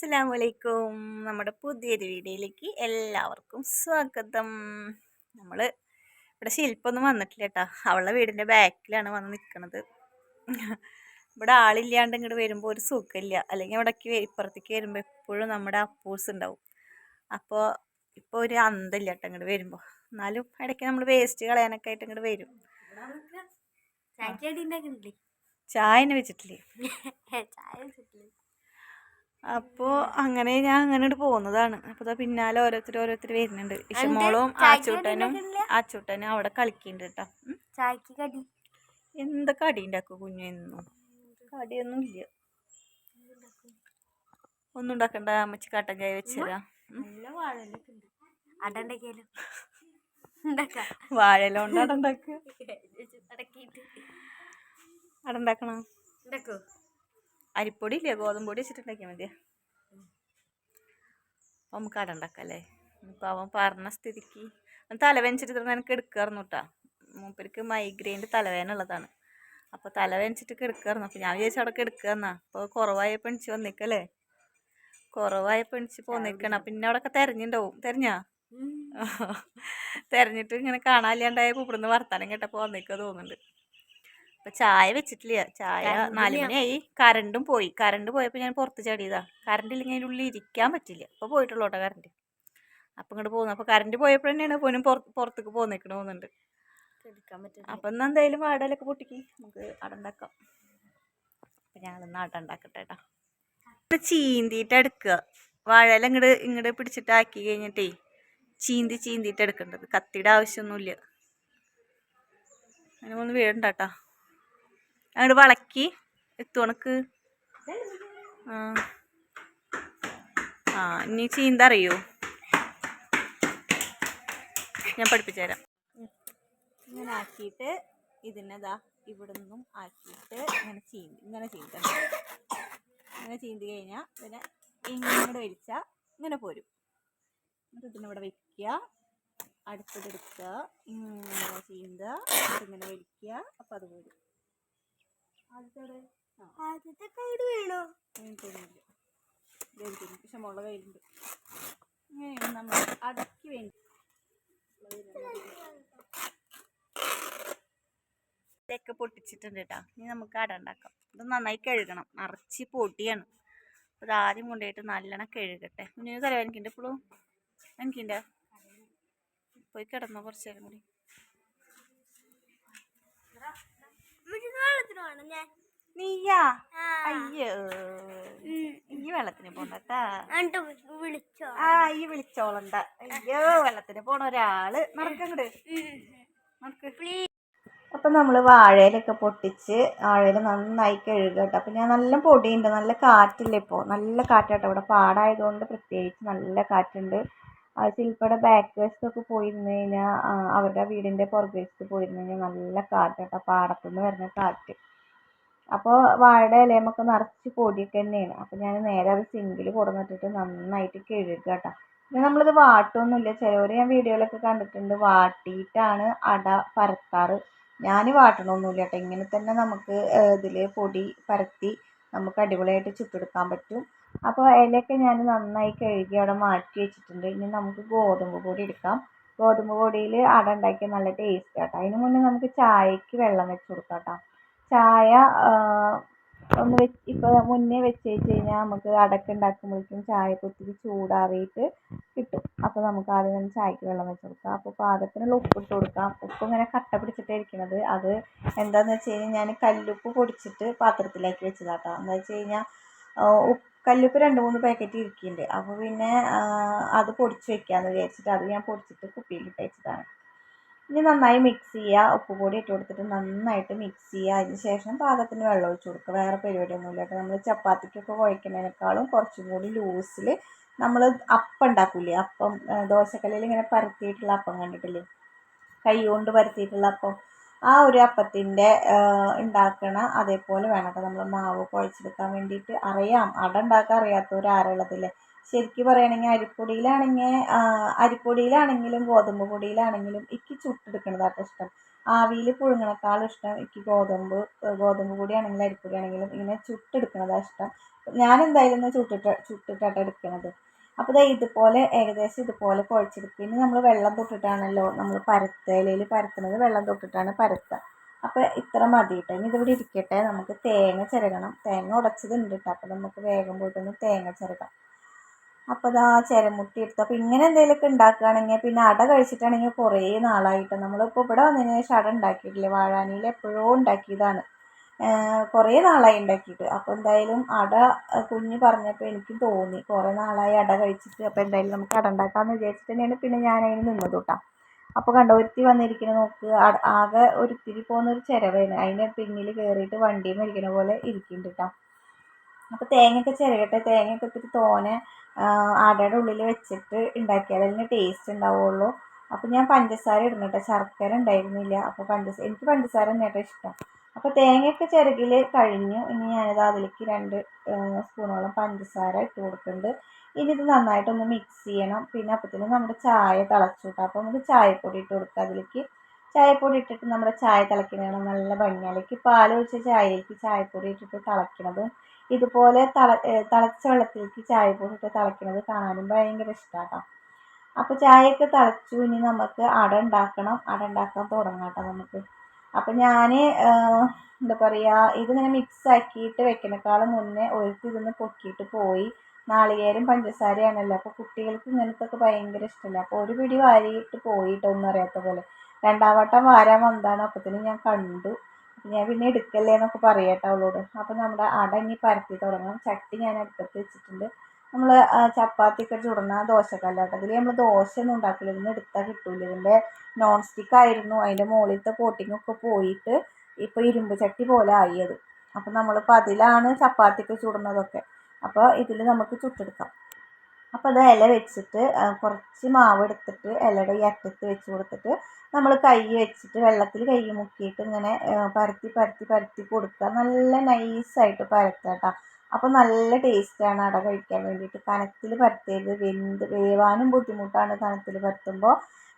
അസ്സലാമലൈക്കും. നമ്മുടെ പുതിയൊരു വീഡിയോയിലേക്ക് എല്ലാവർക്കും സ്വാഗതം. നമ്മൾ ഇവിടെ ശില്പൊന്നും വന്നിട്ടില്ല കേട്ടോ. അവളുടെ വീടിൻ്റെ ബാക്കിലാണ് വന്ന് നിൽക്കുന്നത്. ഇവിടെ ആളില്ലാണ്ട് ഇങ്ങോട്ട് വരുമ്പോൾ ഒരു സുഖമില്ല. അല്ലെങ്കിൽ ഇവിടേക്ക് ഇപ്പുറത്തേക്ക് വരുമ്പോൾ എപ്പോഴും നമ്മുടെ അപ്പൂസ് ഉണ്ടാവും. അപ്പോൾ ഇപ്പോൾ ഒരു അന്തമില്ല കേട്ടോ ഇങ്ങോട്ട് വരുമ്പോൾ. എന്നാലും ഇടയ്ക്ക് നമ്മൾ വേസ്റ്റ് കളയാനൊക്കെ ആയിട്ട് ഇങ്ങോട്ട് വരും. ചായ വെച്ചിട്ടില്ലേ? അപ്പോൾ അങ്ങനെ ഞാൻ അങ്ങനെ പോകുന്നതാണ്. അപ്പോൾ ഇതാ പിന്നാലെ ഓരോരുത്തർ വരുന്നുണ്ട്. ഇഷമോളും ആച്ചൂട്ടനും അവിടെ കളിക്കുന്നുണ്ട് കേട്ടോ. ചായക്ക് കടി എന്താ കടി ഉണ്ടാക്കും കുഞ്ഞു? എന്നും കടിയൊന്നും ഇല്ല. ഒന്നും ഉണ്ടാക്കണ്ട, അമ്മച്ചി കട്ടൻ ചായ വെച്ചുതരാം. വാഴയില കൊണ്ട് അടണ്ടാക്കുക. അടണ്ടാക്കണോ? അരിപ്പൊടി ഇല്ലേ, ഗോതമ്പ് പൊടി വെച്ചിട്ടുണ്ടാക്കിയാൽ മതിയാ. അപ്പം നമുക്ക് അട ഉണ്ടാക്കാം അല്ലേ? ഇപ്പം അവൻ പറഞ്ഞ സ്ഥിതിക്ക് തലവേനിച്ചിട്ട് എനിക്ക് എടുക്കാറുന്നു കേട്ടാ. മൂപ്പർക്ക് മൈഗ്രെയിൻ്റെ തലവേദന ഉള്ളതാണ്. അപ്പോൾ തലവേനിച്ചിട്ട് കിടക്കാറുന്നു. അപ്പോൾ ഞാൻ വിചാരിച്ചു അവിടെ കിടക്കാന്നാ. അപ്പോൾ കുറവായപ്പോൾ എണിച്ച് വന്നിക്കല്ലേ? കുറവായപ്പോൾ എണിച്ച് പോന്നിക്കണം. പിന്നെ അവിടെയൊക്കെ തെരഞ്ഞിട്ടുണ്ടാവും. തെരഞ്ഞാ തെരഞ്ഞിട്ട് ഇങ്ങനെ കാണാനില്ലാണ്ടായപ്പോൾ ഇവിടുന്ന് വർത്താനം കേട്ടപ്പോൾ വന്നിക്കുക തോന്നുന്നുണ്ട്. അപ്പം ചായ വെച്ചിട്ടില്ല. ചായ 4 മണിയായി. കറണ്ട് പോയപ്പോൾ ഞാൻ പുറത്ത് ചാടിയതാ. കറണ്ട് ഇല്ലെങ്കിൽ അതിൻ്റെ ഉള്ളിൽ ഇരിക്കാൻ പറ്റില്ല. അപ്പോൾ പോയിട്ടുള്ളൂ കേട്ടോ കറണ്ട്. അപ്പം ഇങ്ങോട്ട് പോകുന്നു. അപ്പോൾ കറണ്ട് പോയപ്പോൾ തന്നെയാണ് പോനും പുറത്തേക്ക് പോന്നിക്കണ പോകുന്നുണ്ട്. അപ്പം എന്നാൽ എന്തായാലും വാടലൊക്കെ പൊട്ടിക്ക് നമുക്ക് അടണ്ടാക്കാം. അപ്പം ഞങ്ങളൊന്ന് അടണ്ടാക്കട്ടെ കേട്ടോ. ചീന്തിയിട്ട് എടുക്കുക. വാഴയില ഇങ്ങോട്ട് പിടിച്ചിട്ട് ആക്കി കഴിഞ്ഞിട്ടേ ചീന്തിയിട്ട് എടുക്കേണ്ടത്. കത്തിയുടെ ആവശ്യമൊന്നുമില്ല. അങ്ങനെ ഒന്ന് വീടണ്ടാട്ടാ. അങ്ങോട്ട് വളക്കി എത്തുവണക്ക്. ഇനി ചീന്ത അറിയോ? ഞാൻ പഠിപ്പിച്ചു തരാം. ഇങ്ങനെ ആക്കിയിട്ട് ഇതിനെതാ ഇവിടെ നിന്നും ആക്കിയിട്ട് ഇങ്ങനെ ചീന്തണം. ഇങ്ങനെ ചീന്തി കഴിഞ്ഞാൽ ഇതിനെ ഇങ്ങോട്ട് വലിച്ചാൽ ഇങ്ങനെ പോരും. എന്നിട്ട് ഇതിനിവിടെ വയ്ക്കുക. അടുത്തത് എടുക്കുക. ഇങ്ങനെ ചീന്ത ഇങ്ങനെ വലിക്കുക. അപ്പം അത് പോരും. ആദ്യത്തെ കൈഡ് വേണോ? പക്ഷെ മുള്ള കയ്യിലുണ്ട്. ഇങ്ങനെയാണ് നമ്മൾ അടക്കി വേണ്ടി ഇതൊക്കെ പൊട്ടിച്ചിട്ടുണ്ട് കേട്ടോ. ഇനി നമുക്ക് അട ഉണ്ടാക്കാം. ഇത് നന്നായി കഴുകണം. നിറച്ച് പൊടിയാണ്. അത് ആദ്യം കൊണ്ടുപോയിട്ട് നല്ലോണം കഴുകട്ടെ. കുഞ്ഞിന് തലവേദനക്കുണ്ട് ഇപ്പോഴും? എനിക്കുണ്ട്. പോയി കിടന്നോ കുറച്ച് നേരം കൂടി. നീയാ? അയ്യോ, ഈ വെള്ളത്തിന് പോണ്ടട്ടാ. ഈ വിളിച്ചോളണ്ട. അയ്യോ, വെള്ളത്തിന് പോണ ഒരാള്. നടക്കങ്ങട് നടക്ക്. അപ്പം നമ്മൾ വാഴയിലൊക്കെ പൊട്ടിച്ച് വാഴയിൽ നന്നായി കഴുകുക കേട്ടോ. അപ്പം ഞാൻ നല്ല പൊടിയുണ്ട്, നല്ല കാറ്റില്ല. ഇപ്പോൾ നല്ല കാറ്റാട്ടോ. ഇവിടെ പാടായതുകൊണ്ട് പ്രത്യേകിച്ച് നല്ല കാറ്റുണ്ട്. ശില്പയുടെ ബാക്ക് വശത്തൊക്കെ പോയിരുന്നു കഴിഞ്ഞാൽ, അവരുടെ വീടിൻ്റെ പുറകുവശത്ത് പോയിരുന്നു കഴിഞ്ഞാൽ നല്ല കാറ്റാട്ടോ. പാടത്തുനിന്ന് വരുന്ന കാറ്റ്. അപ്പോൾ വാഴയുടെ ഇലയുമൊക്കെ നിറച്ച് പൊടിയൊക്കെ തന്നെയാണ്. അപ്പോൾ ഞാൻ നേരെ അത് സിങ്കിൽ കൊടുന്നിട്ടിട്ട് നന്നായിട്ട് കഴുകുക കേട്ടോ. പിന്നെ നമ്മളിത് വാട്ടൊന്നുമില്ല. ചിലവർ ഞാൻ വീഡിയോയിലൊക്കെ കണ്ടിട്ടുണ്ട് വാട്ടിയിട്ടാണ് അട പരത്താറ്. ഞാൻ വാട്ടണമൊന്നുമില്ല കേട്ടോ. ഇങ്ങനെ തന്നെ നമുക്ക് ഇതിൽ പൊടി പരത്തി നമുക്ക് അടിപൊളിയായിട്ട് ചുട്ടെടുക്കാൻ പറ്റും. അപ്പോൾ ഇലയൊക്കെ ഞാൻ നന്നായി കഴുകി അവിടെ മാറ്റി വെച്ചിട്ടുണ്ട്. ഇനി നമുക്ക് ഗോതമ്പ് പൊടി എടുക്കാം. ഗോതമ്പ് പൊടിയിൽ അട ഉണ്ടാക്കിയാൽ നല്ല ടേസ്റ്റ് കേട്ടോ. അതിന് മുന്നേ നമുക്ക് ചായക്ക് വെള്ളം വെച്ച് കൊടുക്കാം കേട്ടോ. ചായ ഒന്ന് ഇപ്പോൾ മുന്നേ വെച്ച് കഴിഞ്ഞാൽ നമുക്ക് അടക്ക ഉണ്ടാക്കുമ്പോഴേക്കും ചായക്ക് ഒത്തിരി ചൂടാറിയിട്ട് കിട്ടും. അപ്പോൾ നമുക്ക് ആദ്യം തന്നെ ചായക്ക് വെള്ളം വെച്ച് കൊടുക്കാം. അപ്പോൾ പാകത്തിനുള്ള ഉപ്പിട്ട് കൊടുക്കാം. ഉപ്പ് ഇങ്ങനെ കട്ട പിടിച്ചിട്ടാണ് ഇരിക്കുന്നത്. അത് എന്താണെന്ന് വെച്ച് കഴിഞ്ഞാൽ ഞാൻ കല്ലുപ്പ് പൊടിച്ചിട്ട് പാത്രത്തിലാക്കി വെച്ചതാട്ടോ. എന്താ വെച്ച് കഴിഞ്ഞാൽ കല്ലുപ്പ് 2-3 പാക്കറ്റ് ഇരിക്കുന്നുണ്ട്. അപ്പോൾ പിന്നെ അത് പൊടിച്ച് വെക്കാമെന്ന് വിചാരിച്ചിട്ട് അത് ഞാൻ പൊടിച്ചിട്ട് കുപ്പിയിലിട്ട് വെച്ചതാണ്. ഇനി നന്നായി മിക്സ് ചെയ്യുക. ഉപ്പ് പൊടി ഇട്ട് കൊടുത്തിട്ട് നന്നായിട്ട് മിക്സ് ചെയ്യുക. അതിന് ശേഷം പാകത്തിന് വെള്ളം ഒഴിച്ച് കൊടുക്കുക. വേറെ പരിപാടിയൊന്നുമില്ല കേട്ടോ. നമ്മൾ ചപ്പാത്തിക്കൊക്കെ കുഴക്കുന്നതിനേക്കാളും കുറച്ചും കൂടി ലൂസിൽ നമ്മൾ അപ്പം ഉണ്ടാക്കില്ലേ, അപ്പം ദോശക്കല്ലിൽ ഇങ്ങനെ പരത്തിയിട്ടുള്ള അപ്പം കണ്ടിട്ടില്ലേ, കൈ കൊണ്ട് പരത്തിയിട്ടുള്ള അപ്പം, ആ ഒരു അപ്പത്തിൻ്റെ ഉണ്ടാക്കണ അതേപോലെ വേണം കേട്ടോ നമ്മൾ മാവ് കുഴച്ചെടുക്കാൻ വേണ്ടിയിട്ട്. അറിയാം, അട ഉണ്ടാക്കാൻ അറിയാത്തവരാരുള്ളതില്ലേ. ശരിക്കും പറയുകയാണെങ്കിൽ അരിപ്പൊടിയിലാണെങ്കിലും ഗോതമ്പ് പൊടിയിലാണെങ്കിലും എനിക്ക് ചുട്ടെടുക്കണതാട്ടോ ഇഷ്ടം. ആവിയിൽ പുഴുങ്ങണേക്കാളും ഇഷ്ടം എനിക്ക് ഗോതമ്പ് പൊടി ആണെങ്കിലും അരിപ്പൊടി ആണെങ്കിലും ഇങ്ങനെ ചുട്ടെടുക്കണതാണ് ഇഷ്ടം. ഞാൻ എന്തായാലും ചുട്ടിട്ടാണ് എടുക്കണത്. അപ്പോൾ ഇതുപോലെ ഏകദേശം ഇതുപോലെ കുഴച്ചെടുക്കും. ഇനി നമ്മൾ വെള്ളം തൊട്ടിട്ടാണല്ലോ നമ്മൾ ഇലയിൽ പരത്തുന്നത്, വെള്ളം തൊട്ടിട്ടാണ് പരത്തുക. അപ്പോൾ ഇത്ര മതി കേട്ടോ. ഇനി ഇതിവിടെ ഇരിക്കട്ടെ. നമുക്ക് തേങ്ങ ചിരകണം. തേങ്ങ ഉടച്ചതുണ്ട് കേട്ടോ. അപ്പോൾ നമുക്ക് വേഗം പോയിട്ടൊന്ന് തേങ്ങ ചിരകാം. അപ്പോൾ ഇതാ ചിരമുട്ടി എടുത്തു. അപ്പോൾ ഇങ്ങനെ എന്തെങ്കിലുമൊക്കെ ഉണ്ടാക്കുകയാണെങ്കിൽ, പിന്നെ അട കഴിച്ചിട്ടാണെങ്കിൽ കുറേ നാളായിട്ട് നമ്മളിപ്പോൾ ഇവിടെ വന്നതിന് ശേഷം അട ഉണ്ടാക്കിയിട്ടില്ല. വാഴാനിയിൽ എപ്പോഴോ ഉണ്ടാക്കിയതാണ്, കുറേ നാളായി ഉണ്ടാക്കിയിട്ട്. അപ്പോൾ എന്തായാലും അട കുഞ്ഞ് പറഞ്ഞപ്പോൾ എനിക്കും തോന്നി കുറേ നാളായി അട കഴിച്ചിട്ട്. അപ്പോൾ എന്തായാലും നമുക്ക് അട ഉണ്ടാക്കാമെന്ന് വിചാരിച്ചിട്ട് തന്നെയാണ് പിന്നെ ഞാൻ അതിന് നിന്നത് കേട്ടോ. അപ്പോൾ കണ്ടോ ഒരുത്തി വന്നിരിക്കുന്നത് നോക്ക്. ആകെ ഒരിത്തിരി പോകുന്നൊരു ചിരവാണ്. അതിൻ്റെ പിന്നിൽ കയറിയിട്ട് വണ്ടിയും മേടിക്കുന്ന പോലെ ഇരിക്കുന്നുണ്ട് കേട്ടോ. അപ്പോൾ തേങ്ങയൊക്കെ ചിരകട്ടെ. തേങ്ങയൊക്കെ ഇത്തിരി തോനെ അടയുടെ ഉള്ളിൽ വെച്ചിട്ട് ഉണ്ടാക്കിയാൽ അതിന് ടേസ്റ്റ് ഉണ്ടാവുള്ളൂ. അപ്പോൾ ഞാൻ പഞ്ചസാര ഇടുന്നു കേട്ടോ. ശർക്കര ഉണ്ടായിരുന്നില്ല. അപ്പോൾ എനിക്ക് പഞ്ചസാര തന്നെയാട്ടോ ഇഷ്ടം. അപ്പോൾ തേങ്ങയൊക്കെ ചിരകിൽ കഴിഞ്ഞു. ഇനി ഞാനിത് അതിലേക്ക് 2 സ്പൂണോളം പഞ്ചസാര ഇട്ട് കൊടുക്കുന്നുണ്ട്. ഇനി ഇത് നന്നായിട്ടൊന്ന് മിക്സ് ചെയ്യണം. പിന്നെ അപ്പോഴത്തേനും നമ്മുടെ ചായ തിളച്ചു കേട്ടോ. അപ്പോൾ നമുക്ക് ചായപ്പൊടി ഇട്ട് കൊടുക്കാം അതിലേക്ക്. ചായപ്പൊടി ഇട്ടിട്ട് നമ്മുടെ ചായ തിളയ്ക്കണതാണ് നല്ല ഭംഗിയാലേക്ക്. പാലൊഴിച്ച ചായയിലേക്ക് ചായപ്പൊടി ഇട്ടിട്ട് തിളയ്ക്കണതും ഇതുപോലെ തിളച്ച വെള്ളത്തിലേക്ക് ചായപ്പൊടി ഇട്ട് തിളയ്ക്കണത് കാണാനും ഭയങ്കര ഇഷ്ടമാണ്. അപ്പോൾ ചായയൊക്കെ തിളച്ചു. ഇനി നമുക്ക് അട ഉണ്ടാക്കണം. അട ഉണ്ടാക്കാൻ തുടങ്ങാം കേട്ടോ നമുക്ക്. അപ്പോൾ ഞാൻ എന്താ പറയുക, ഇതിങ്ങനെ മിക്സ് ആക്കിയിട്ട് വെക്കണേക്കാളും മുന്നേ ഇതൊന്ന് പൊക്കിയിട്ട് പോയി. നാളികേരം പഞ്ചസാരയാണല്ലോ. അപ്പോൾ കുട്ടികൾക്ക് ഇങ്ങനത്തൊക്കെ ഭയങ്കര ഇഷ്ടമല്ല. അപ്പോൾ ഒരു പിടി വാരിയിട്ട് പോയിട്ടൊന്നും അറിയാത്ത പോലെ. 2ാം വട്ടം വാരാൻ വന്നതാണ്. അപ്പോഴത്തേനും ഞാൻ കണ്ടു. ഞാൻ പിന്നെ എടുക്കല്ലേ എന്നൊക്കെ പറയാട്ടോ അവളോട്. അപ്പോൾ നമ്മുടെ അട ഇനി പരത്തി തുടങ്ങാം. ചട്ടി ഞാൻ അടുപ്പത്ത് വെച്ചിട്ടുണ്ട്. നമ്മൾ ചപ്പാത്തിയൊക്കെ ചുടുന്ന ദോശക്കല്ലാട്ടോ. ഇതിൽ നമ്മൾ ദോശയൊന്നും ഉണ്ടാക്കില്ല. ഇതിന് എടുത്താൽ കിട്ടൂല. ഇതിൻ്റെ നോൺ സ്റ്റിക്ക് ആയിരുന്നു. അതിൻ്റെ മുകളിലത്തെ കോട്ടിങ്ങൊക്കെ പോയിട്ട് ഇപ്പോൾ ഇരുമ്പ് ചട്ടി പോലെ ആയത്. അപ്പോൾ നമ്മളിപ്പോൾ അതിലാണ് ചപ്പാത്തിയൊക്കെ ചുടുന്നതൊക്കെ. അപ്പോൾ ഇതിൽ നമുക്ക് ചുട്ടെടുക്കാം. അപ്പോൾ അത് ഇല വെച്ചിട്ട് കുറച്ച് മാവ് എടുത്തിട്ട് ഇലയുടെ ഈ അറ്റത്ത് വെച്ച് കൊടുത്തിട്ട് നമ്മൾ കൈ വെച്ചിട്ട് വെള്ളത്തിൽ കൈ മുക്കിയിട്ട് ഇങ്ങനെ പരത്തി കൊടുക്കുക. നല്ല നൈസായിട്ട് പരത്തുക കേട്ടോ. അപ്പോൾ നല്ല ടേസ്റ്റാണ് അട കഴിക്കാൻ വേണ്ടിയിട്ട്. കനത്തിൽ പരത്തരുത്. വേവാനും ബുദ്ധിമുട്ടാണ് കനത്തിൽ പരത്തുമ്പോൾ.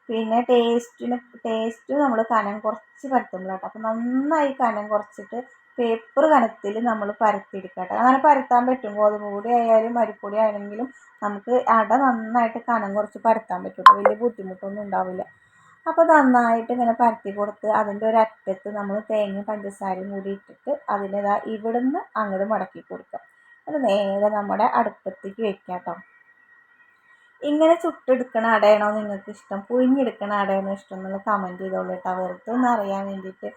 പിന്നെ ടേസ്റ്റ് നമ്മൾ കനം കുറച്ച് പരത്തുമ്പോൾ കേട്ടോ. അപ്പോൾ നന്നായി കനം കുറച്ചിട്ട് പേപ്പർ കനത്തിൽ നമ്മൾ പരത്തിയെടുക്കുക കേട്ടോ. അങ്ങനെ പരത്താൻ പറ്റും. ഗോതമ്പ് പൊടി ആയാലും അരിപ്പൊടി ആണെങ്കിലും നമുക്ക് അട നന്നായിട്ട് കനം കുറച്ച് പരത്താൻ പറ്റും. വലിയ ബുദ്ധിമുട്ടൊന്നും ഉണ്ടാവില്ല. അപ്പോൾ നന്നായിട്ട് ഇങ്ങനെ പരത്തി കൊടുത്ത് അതിൻ്റെ ഒരു അറ്റത്ത് നമ്മൾ തേങ്ങയും പഞ്ചസാരയും കൂടി ഇട്ടിട്ട് അതിൻ്റെതാ ഇവിടുന്ന് അങ്ങോട്ട് മടക്കി കൊടുക്കുക. അത് നേരെ നമ്മുടെ അടുപ്പത്തേക്ക് വെക്കാം കേട്ടോ. ഇങ്ങനെ ചുട്ടെടുക്കണ അടയാണോ നിങ്ങൾക്ക് ഇഷ്ടം, പുഴുങ്ങിയെടുക്കണ അടയാണോ ഇഷ്ടം എന്നുള്ള കമൻറ്റ് ചെയ്തോളൂ കേട്ടോ. വെറുതെ ഒന്ന് അറിയാൻ വേണ്ടിയിട്ട്.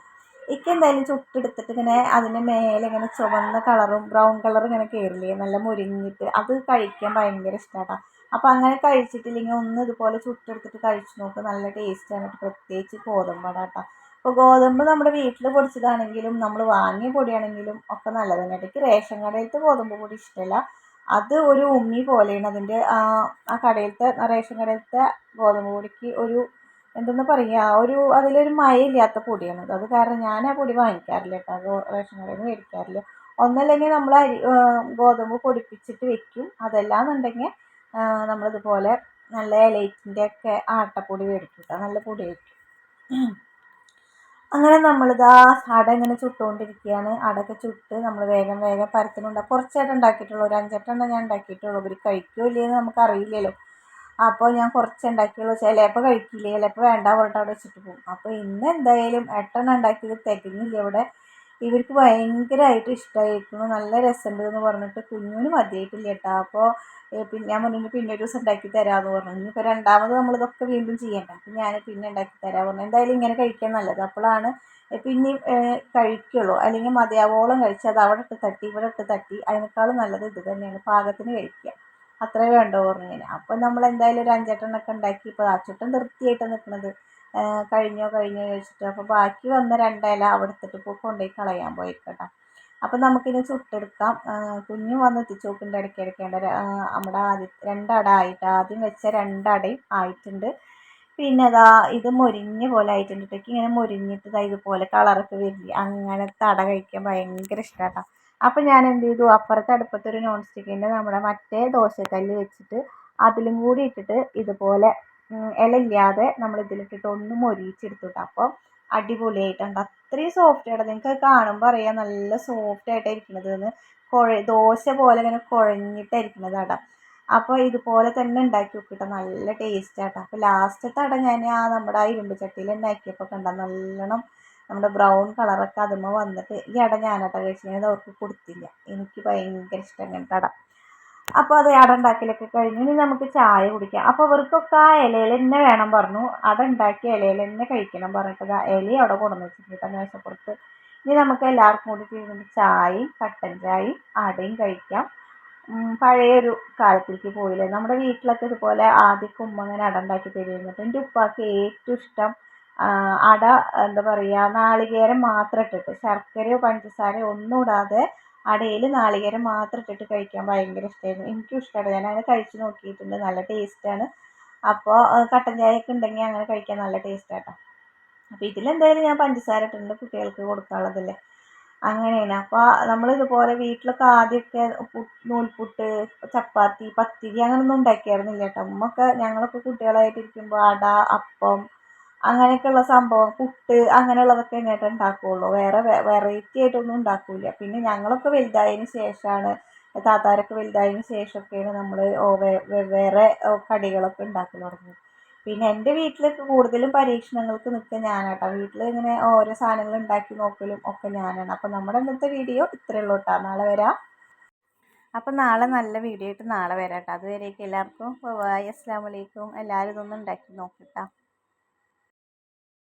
എനിക്ക് എന്തായാലും ചുട്ടെടുത്തിട്ട് ഇങ്ങനെ അതിൻ്റെ മേലെ ഇങ്ങനെ ചുവന്ന കളറും ബ്രൗൺ കളറും ഇങ്ങനെ കയറില്ലേ, നല്ല മുരിഞ്ഞിട്ട് അത് കഴിക്കാൻ ഭയങ്കര ഇഷ്ടമാണ്. അപ്പോൾ അങ്ങനെ കഴിച്ചിട്ടില്ലെങ്കിൽ ഒന്ന് ഇതുപോലെ ചുട്ടെടുത്തിട്ട് കഴിച്ച് നോക്കുക. നല്ല ടേസ്റ്റാണ്. പ്രത്യേകിച്ച് ഗോതമ്പ് അട കേട്ടോ. അപ്പോൾ ഗോതമ്പ് നമ്മുടെ വീട്ടിൽ പൊടിച്ചതാണെങ്കിലും നമ്മൾ വാങ്ങിയ പൊടിയാണെങ്കിലും ഒക്കെ നല്ലത് തന്നെ. എനിക്ക് റേഷൻ കടയിലത്തെ ഗോതമ്പ് പൊടി ഇഷ്ടമല്ല. അത് ഒരു ഉമ്മി പോലെയാണ്. അതിൻ്റെ ആ കടയിലത്തെ റേഷൻ കടയിലത്തെ ഗോതമ്പ് പൊടിക്ക് ഒരു എന്തെന്ന് പറയുക, അതിലൊരു മയമില്ലാത്ത പൊടിയാണ്. അത് കാരണം ഞാൻ ആ പൊടി വാങ്ങിക്കാറില്ല കേട്ടോ. റേഷൻ കടയിൽ നിന്ന് മേടിക്കാറില്ല. ഒന്നല്ലെങ്കിൽ നമ്മൾ ഗോതമ്പ് പൊടിപ്പിച്ചിട്ട് വെക്കും. അതല്ലാന്നുണ്ടെങ്കിൽ നമ്മളിതുപോലെ നല്ല ഇലൈറ്റിൻ്റെ ഒക്കെ ആട്ടപ്പൊടി മേടിക്കും കേട്ടോ. നല്ല പൊടിയായിരിക്കും. അങ്ങനെ നമ്മളിതാ അട ഇങ്ങനെ ചുട്ടുകൊണ്ടിരിക്കുകയാണ്. അടയൊക്കെ ചുട്ട് നമ്മൾ വേഗം പരത്തുന്നുണ്ട്. കുറച്ചായിട്ട് ഉണ്ടാക്കിയിട്ടുള്ളൂ. ഒരു 5-8 എണ്ണം ഞാൻ ഉണ്ടാക്കിയിട്ടുള്ളൂ. ഇവർ കഴിക്കുമോ ഇല്ലയെന്ന് നമുക്കറിയില്ലല്ലോ. അപ്പോൾ ഞാൻ കുറച്ച് ഉണ്ടാക്കിയുള്ളൂ. ചിലപ്പോൾ കഴിക്കില്ല, ചിലപ്പോൾ വേണ്ട പറഞ്ഞിട്ട് അവിടെ വെച്ചിട്ട് പോകും. അപ്പോൾ ഇന്ന് എന്തായാലും 8 എണ്ണം ഉണ്ടാക്കിയത് തികഞ്ഞില്ല. ഇവിടെ ഇവർക്ക് ഭയങ്കരമായിട്ട് ഇഷ്ടമായിരിക്കുന്നു. നല്ല രസമുണ്ട് എന്ന് പറഞ്ഞിട്ട് കുഞ്ഞിന് മതിയായിട്ടില്ല കേട്ടോ. അപ്പോൾ ഞാൻ പറഞ്ഞു പിന്നെ ഒരു ദിവസം ഉണ്ടാക്കി തരാമെന്ന് പറഞ്ഞു. ഇനിയിപ്പോൾ രണ്ടാമത് നമ്മളിതൊക്കെ വീണ്ടും ചെയ്യണ്ട. അപ്പം ഞാൻ പിന്നെ ഉണ്ടാക്കി തരാൻ പറഞ്ഞു. എന്തായാലും ഇങ്ങനെ കഴിക്കാൻ നല്ലത്. അപ്പോഴാണ് പിന്നെയും കഴിക്കുള്ളൂ. അല്ലെങ്കിൽ മതിയാവോളം കഴിച്ച് അത് അവിടെ ഇട്ട് തട്ടി ഇവിടെ ഇട്ട് തട്ടി അതിനേക്കാളും നല്ലത് ഇത് തന്നെയാണ്. പാകത്തിന് കഴിക്കുക. അത്രേ വേണ്ടോ പറഞ്ഞു ഞാൻ. അപ്പോൾ നമ്മൾ എന്തായാലും ഒരു 5-8 എണ്ണമൊക്കെ ഉണ്ടാക്കി. ഇപ്പോൾ ആച്ചുട്ടൻ തൃപ്തിയായിട്ട് നിൽക്കുന്നത്. കഴിഞ്ഞോ ചോദിച്ചിട്ട്. അപ്പോൾ ബാക്കി വന്ന 2 ഇല അവിടെ എടുത്തിട്ട് ഇപ്പോൾ കൊണ്ടുപോയി കളയാൻ പോയിക്കോട്ടെ. അപ്പോൾ നമുക്കിനി ചുട്ടെടുക്കാം. കുഞ്ഞും വന്ന് എത്തിച്ചു നോക്കുന്നുണ്ട് ഇടയ്ക്കിടയ്ക്കേണ്ട. നമ്മുടെ 2 അട ആയിട്ട് ആദ്യം വെച്ച 2 അടയും ആയിട്ടുണ്ട്. പിന്നെ അതാ ഇത് മൊരിഞ്ഞ പോലെ ആയിട്ടുണ്ട്. ഇട്ടേക്ക് ഇങ്ങനെ മൊരിഞ്ഞിട്ട് ഇതുപോലെ കളറൊക്കെ വരില്ല. അങ്ങനത്തെ അട കഴിക്കാൻ ഭയങ്കര ഇഷ്ടമാണ്. അപ്പോൾ ഞാൻ എന്ത് ചെയ്തു, അപ്പുറത്തെ അടുപ്പത്തൊരു നോൺ സ്റ്റിക്കിൻ്റെ നമ്മുടെ മറ്റേ ദോശക്കല്ല് വെച്ചിട്ട് അതിലും കൂടി ഇട്ടിട്ട് ഇതുപോലെ ഇലയില്ലാതെ നമ്മൾ ഇതിലിട്ടിട്ട് ഒന്ന് മൊരിയിച്ചെടുത്തു. അപ്പോൾ അടിപൊളിയായിട്ടുണ്ട്. അത്രയും സോഫ്റ്റ് ആയിട്ട് നിങ്ങൾക്ക് കാണുമ്പോൾ അറിയാം നല്ല സോഫ്റ്റ് ആയിട്ടാണ് ഇരിക്കുന്നത് എന്ന്. ദോശ പോലെ ഇങ്ങനെ കുഴഞ്ഞിട്ടായിരിക്കുന്നത് അട. അപ്പോൾ ഇതുപോലെ തന്നെ ഉണ്ടാക്കി നോക്കിയിട്ട് നല്ല ടേസ്റ്റ് ആട്ടോ. അപ്പോൾ ലാസ്റ്റത്തെ അട ഞാൻ നമ്മുടെ ഇരുമ്പ് ചട്ടിയിൽ ഉണ്ടാക്കിയപ്പോൾ കണ്ട നല്ലോണം നമ്മുടെ ബ്രൗൺ കളറൊക്കെ അതുമ്പോൾ വന്നിട്ട് ഈ അട ഞാനട്ടോ കഴിച്ചിട്ടുണ്ടെങ്കിൽ അവർക്ക് കൊടുത്തില്ല. എനിക്ക് ഭയങ്കര ഇഷ്ടം അങ്ങനത്തെ അട. അപ്പോൾ അത് അട ഉണ്ടാക്കലൊക്കെ കഴിഞ്ഞ് ഇനി നമുക്ക് ചായ കുടിക്കാം. അപ്പോൾ ഇവർക്കൊക്കെ ആ ഇലയിൽ തന്നെ വേണം പറഞ്ഞു. അട ഉണ്ടാക്കി ഇലയിൽ തന്നെ കഴിക്കണം പറഞ്ഞിട്ട് ഇല അവിടെ കൊണ്ടുവന്ന് വെച്ചിട്ട് മേശപ്പുറത്ത്. ഇനി നമുക്ക് എല്ലാവർക്കും കൂടി ചെയ്യുന്നത് ചായയും കട്ടൻ ചായയും അടയും കഴിക്കാം. പഴയൊരു കാലത്തേക്ക് പോയില്ലേ. നമ്മുടെ വീട്ടിലൊക്കെ ഇതുപോലെ ആദ്യമൊക്കെ ഉമ്മ അങ്ങനെ അട ഉണ്ടാക്കി തരുമായിരുന്നു. എൻ്റെ ഉപ്പാക്ക് ഏറ്റവും ഇഷ്ടം അട എന്താ പറയുക നാളികേരം മാത്രം ഇട്ടിട്ട് ശർക്കരയോ പഞ്ചസാരയോ ഒന്നും ഇടാതെ അടയിൽ നാളികേരം മാത്രം ഇട്ടിട്ട് കഴിക്കാൻ ഭയങ്കര ഇഷ്ടമായിരുന്നു. എനിക്കും ഇഷ്ടമാണ്. ഞാൻ അങ്ങനെ കഴിച്ച് നോക്കിയിട്ടുണ്ട്. നല്ല ടേസ്റ്റാണ്. അപ്പോൾ കട്ടൻ ചായയൊക്കെ ഉണ്ടെങ്കിൽ അങ്ങനെ കഴിക്കാൻ നല്ല ടേസ്റ്റാട്ടോ. അപ്പോൾ ഇതിലെന്തായാലും ഞാൻ പഞ്ചസാര ഇട്ടിട്ടുണ്ട്, കുട്ടികൾക്ക് കൊടുക്കാനുള്ളതല്ലേ. അങ്ങനെയാണ്. അപ്പോൾ നമ്മളിതുപോലെ വീട്ടിലൊക്കെ ആദ്യമൊക്കെ നൂൽപുട്ട്, ചപ്പാത്തി, പത്തിരി അങ്ങനെയൊന്നും ഉണ്ടാക്കിയായിരുന്നില്ല കേട്ടോ. ഉമ്മയൊക്കെ ഞങ്ങളൊക്കെ കുട്ടികളായിട്ടിരിക്കുമ്പോൾ അട, അപ്പം അങ്ങനെയൊക്കെയുള്ള സംഭവം, പുട്ട് അങ്ങനെയുള്ളതൊക്കെ കേട്ടോ ഉണ്ടാക്കുകയുള്ളൂ. വേറെ വെറൈറ്റി ആയിട്ടൊന്നും ഉണ്ടാക്കില്ല. പിന്നെ ഞങ്ങളൊക്കെ വലുതായതിന് ശേഷമാണ്, താത്താരൊക്കെ വലുതായതിന് ശേഷമൊക്കെയാണ് നമ്മൾ വേറെ കടികളൊക്കെ ഉണ്ടാക്കി തുടങ്ങിയത്. പിന്നെ എൻ്റെ വീട്ടിലൊക്കെ കൂടുതലും പരീക്ഷണങ്ങൾക്ക് നിൽക്കുക ഞാനാട്ടോ. വീട്ടിൽ ഇങ്ങനെ ഓരോ സാധനങ്ങൾ ഉണ്ടാക്കി നോക്കലും ഒക്കെ ഞാനാണ്. അപ്പോൾ നമ്മുടെ ഇന്നത്തെ വീഡിയോ ഇത്രയേ ഉള്ളൂ കേട്ടോ. നാളെ വരാം. അപ്പം നാളെ നല്ല വീഡിയോ ആയിട്ട് നാളെ വരാം കേട്ടോ. അതുവരേക്കും എല്ലാവർക്കും ബൈ. അസ്സലാമു അലൈക്കും. എല്ലാവരും ഇതൊന്നും ഉണ്ടാക്കി നോക്കിട്ടോ.